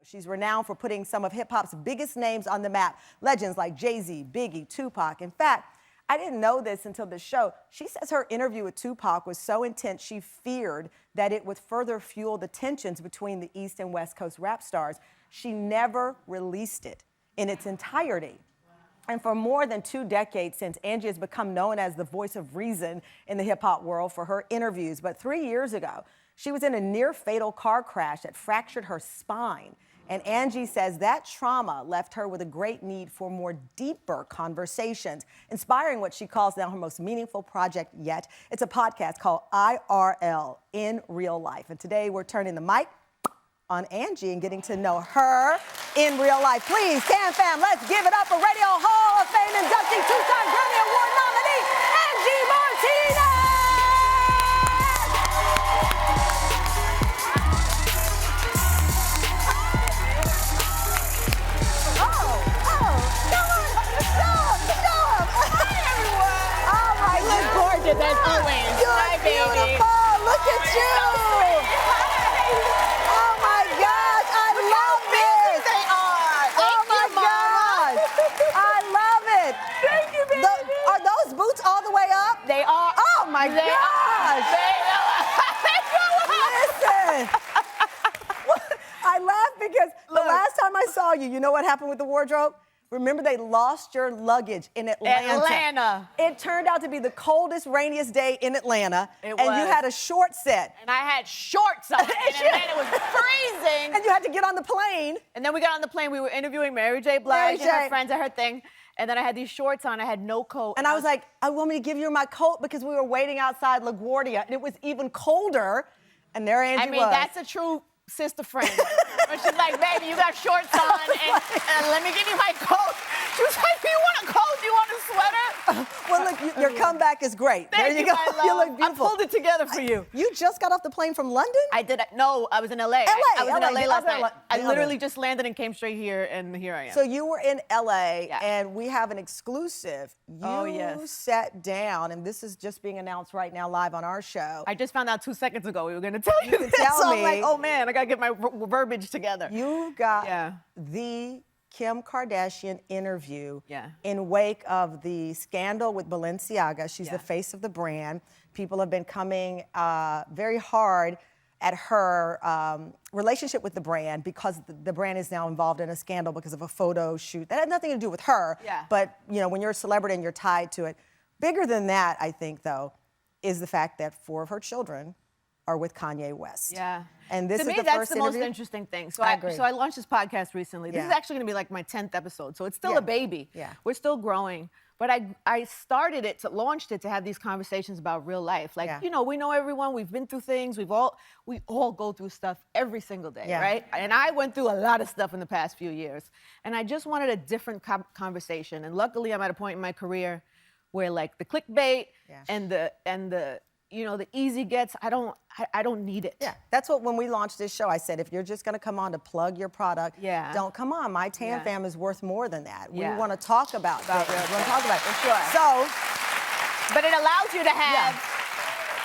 She's renowned for putting some of hip-hop's biggest names on the map, legends like Jay-Z, Biggie, Tupac. In fact, I didn't know this until the show. She says her interview with Tupac was so intense she feared that it would further fuel the tensions between the East and West Coast rap stars. She never released it in its entirety. And for more than 2 decades since, Angie has become known as the voice of reason in the hip-hop world for her interviews. But 3 years ago, she was in a near-fatal car crash that fractured her spine. And Angie says that trauma left her with a great need for more deeper conversations, inspiring what she calls now her most meaningful project yet. It's a podcast called IRL, In Real Life. And today we're turning the mic on Angie and getting to know her in real life. Please, Can Fam, let's give it up for Radio Hall of Fame inductee, 2-time Grammy Award nominee, Angie Martinez! As always. You're beautiful. Look at you. Oh my gosh, I love this. They are. Oh my gosh, I love it. Thank you, baby. Are those boots all the way up? They are. Oh my gosh. Listen. I laugh because the last time I saw you, you know what happened with the wardrobe? Remember, they lost your luggage in Atlanta. It turned out to be the coldest, rainiest day in Atlanta. It was. And you had a short set. And I had shorts on. And Atlanta was freezing. And you had to get on the plane. And then we got on the plane. We were interviewing Mary J. Blige and her friends at her thing. And then I had these shorts on. I had no coat. And I was like, I want me to give you my coat because we were waiting outside LaGuardia. And it was even colder. And there Angie was. I mean, that's a true sister friend. But she's like, baby, you got shorts on, and let me give you my coat. She was like, do you want a coat? Do you want a sweater? Well, look, your comeback is great. Thank there you go. My love. You look beautiful. I pulled it together for you. You just got off the plane from London? I did. No, I was in L.A. I was in L.A. last night. I literally just landed and came straight here, and here I am. So you were in L.A., and we have an exclusive. You sat down, and this is just being announced right now live on our show. I just found out 2 seconds ago we were going to tell you this. Tell so me. I'm like, oh, man, I got to get my verbiage together. You got the Kim Kardashian interview in wake of the scandal with Balenciaga. She's the face of the brand. People have been coming very hard at her relationship with the brand because the brand is now involved in a scandal because of a photo shoot. That had nothing to do with her, but you know, when you're a celebrity and you're tied to it. Bigger than that, I think, though, is the fact that 4 of her children are with Kanye West. Yeah. And this to is me, the that's first the interview? most interesting thing. So I agree. So I launched this podcast recently. This is actually going to be like my 10th episode. So it's still a baby. We're still growing. But I started it, launched it to have these conversations about real life. Like, you know, we know everyone. We've been through things. We all go through stuff every single day, right? And I went through a lot of stuff in the past few years. And I just wanted a different conversation. And luckily, I'm at a point in my career where like the clickbait and the you know, the easy gets, I don't need it. Yeah, that's what, when we launched this show, I said, if you're just gonna come on to plug your product, don't come on. My Tan Fam is worth more than that. We wanna talk about that. We wanna talk about it. For sure. So, but it allows you to have,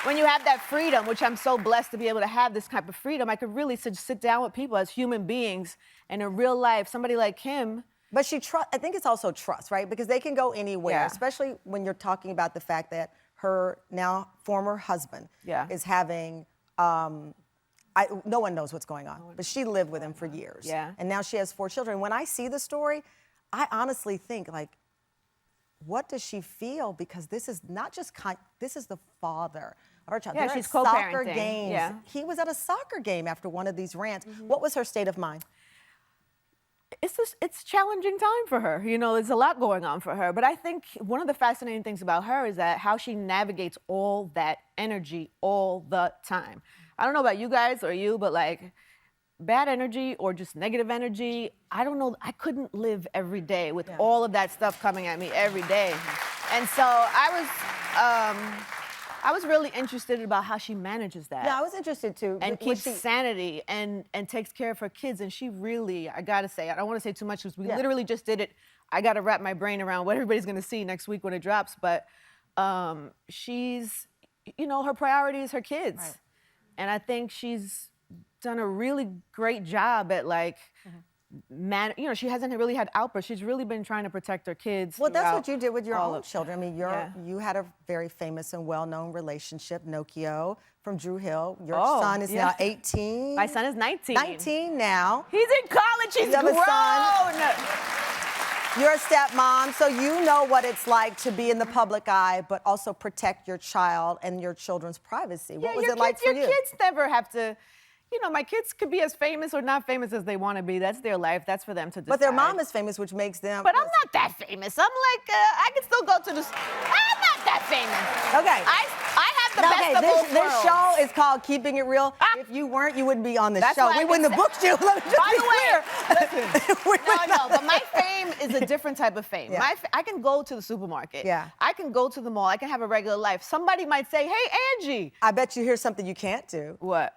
when you have that freedom, which I'm so blessed to be able to have this type of freedom, I could really sit down with people as human beings, and in real life, somebody like Kim. But I think it's also trust, right? Because they can go anywhere, especially when you're talking about the fact that her now former husband is having, no one knows what's going on, but she lived with him for years. And now she has 4 children. When I see the story, I honestly think, like, what does she feel? Because this is not just, this is the father of her child. Yeah, she's co-parenting. Soccer games. He was at a soccer game after one of these rants. What was her state of mind? It's a challenging time for her. You know, there's a lot going on for her. But I think one of the fascinating things about her is that how she navigates all that energy all the time. I don't know about you guys or you, but like bad energy or just negative energy, I don't know. I couldn't live every day with all of that stuff coming at me every day. And so I was really interested about how she manages that. Yeah, I was interested too. And keeps sanity and takes care of her kids. And she really, I gotta say, I don't wanna say too much because we literally just did it. I gotta wrap my brain around what everybody's gonna see next week when it drops. But she's, you know, her priority is her kids. And I think she's done a really great job at like, she hasn't really had outbursts. She's really been trying to protect her kids. Well, that's what you did with your own children. I mean, Yeah. you had a very famous and well-known relationship, Nokia, from Drew Hill. Your son is now 18. My son is 19. 19 now. He's in college. He's You have a grown. son. You're a stepmom, so you know what it's like to be in the public eye, but also protect your child and your children's privacy. What was it like for you? Your kids never have to, my kids could be as famous or not famous as they want to be. That's their life. That's for them to decide. But their mom is famous, which makes them... But I'm not that famous. I'm like, I can still go to the... I'm not that famous. Okay. I have the best of both this worlds. show is called Keeping It Real. If you weren't, you wouldn't be on this show. We wouldn't have booked you. Let me just be clear. Listen, no, but my fame is a different type of fame. Yeah. I can go to the supermarket. Yeah. I can go to the mall. I can have a regular life. Somebody might say, hey, Angie. I bet you hear something you can't do. What?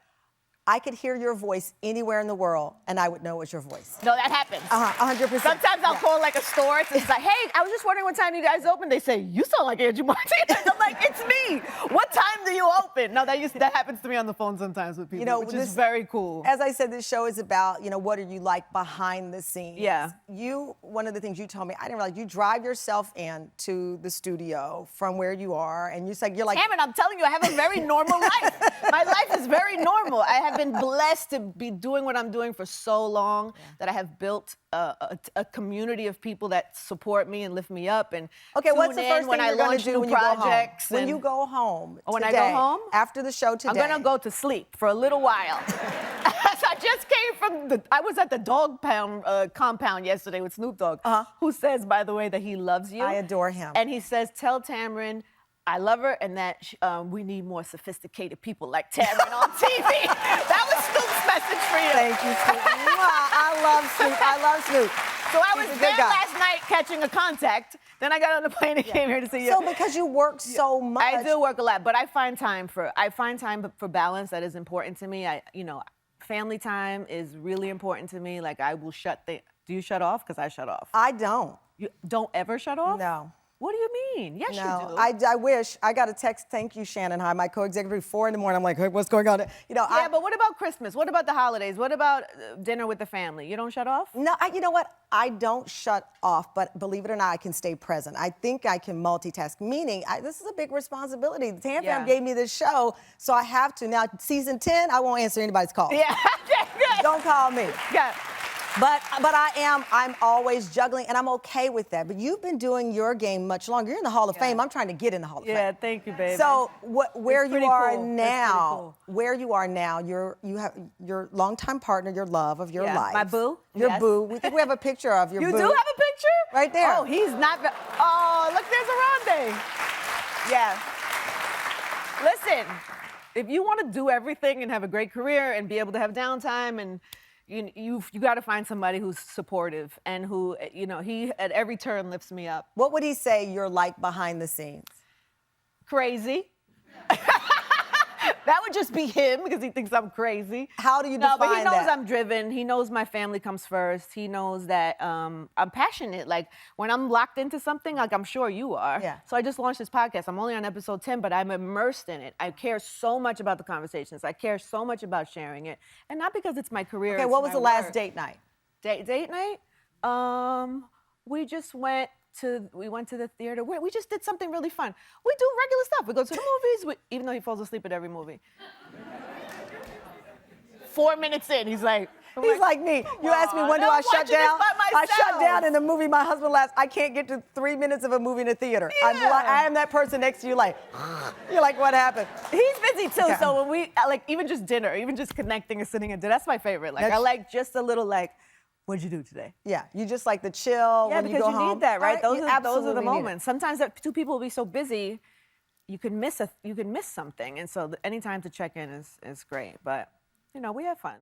I could hear your voice anywhere in the world, and I would know it was your voice. No, that happens. 100%. Sometimes I'll call like a store. It's like, hey, I was just wondering what time you guys open. They say, you sound like Angie Martinez. I'm like, it's me. What time do you open? No, that happens to me on the phone sometimes with people, which is very cool. As I said, this show is about, what are you like behind the scenes? Yeah. One of the things you told me, I didn't realize, you drive yourself in to the studio from where you are, and you're like... Cameron, I'm telling you, I have a very normal life. My life is very normal. I have been blessed to be doing what I'm doing for so long that I have built a community of people that support me and lift me up. And okay, what's the first thing you're going to do when you go home? When you go home when I go home? After the show today. I'm going to go to sleep for a little while. I just came from I was at the dog pound compound yesterday with Snoop Dogg, who says, by the way, that he loves you. I adore him. And he says, tell Tamron, I love her, and that we need more sophisticated people like Tamron on TV. That was Snoop's message for you. Thank you, Snoop. I love Snoop. So I was there last night catching a contact. Then I got on the plane and came here to see you. So because you work so much. I do work a lot, but I find time for balance that is important to me. Family time is really important to me. Like I will do you shut off? Because I shut off. I don't. You don't ever shut off? No. What do you mean? Yes, you do. I wish. I got a text, thank you, Shannon. Hi, my co-executive, 4 in the morning. I'm like, hey, what's going on? Yeah, but what about Christmas? What about the holidays? What about dinner with the family? You don't shut off? No, you know what? I don't shut off, but believe it or not, I can stay present. I think I can multitask, meaning this is a big responsibility. The Tam Fam gave me this show, so I have to. Now, season 10, I won't answer anybody's call. Yeah, good. Don't call me. Yeah. But I'm always juggling, and I'm okay with that. But you've been doing your game much longer. You're in the Hall of Fame. I'm trying to get in the Hall of Fame. Yeah, thank you, baby. So where you are now, you have your longtime partner, your love of your life. My boo. Your boo. We think we have a picture of your boo. You do have a picture? Right there. Oh, he's not. Oh, look, there's a Rondé. Yeah. Listen, if you want to do everything and have a great career and be able to have downtime and you got to find somebody who's supportive and who, he at every turn lifts me up. What would he say you're like behind the scenes? Crazy. That would just be him because he thinks I'm crazy. How do you define that? No, but he knows I'm driven. He knows my family comes first. He knows that I'm passionate. Like when I'm locked into something, like I'm sure you are. Yeah. So I just launched this podcast. I'm only on episode 10, but I'm immersed in it. I care so much about the conversations. I care so much about sharing it. And not because it's my career. Okay, what was the last date night? Date night? We went to the theater. We just did something really fun. We do regular stuff. We go to the movies, even though he falls asleep at every movie. 4 minutes in, he's like me. You asked me when do I shut down? I shut down in the movie my husband last. I can't get to 3 minutes of a movie in a theater. Yeah. I am that person next to you you're like, what happened? He's busy too, so when we, even just dinner, even just connecting and sitting at dinner, that's my favorite. I like just a little what'd you do today? Yeah, you just like the chill when you go home. Yeah, because you need that, right? Those are the need moments. Sometimes two people will be so busy, you can miss something, and so any time to check in is great. But we have fun.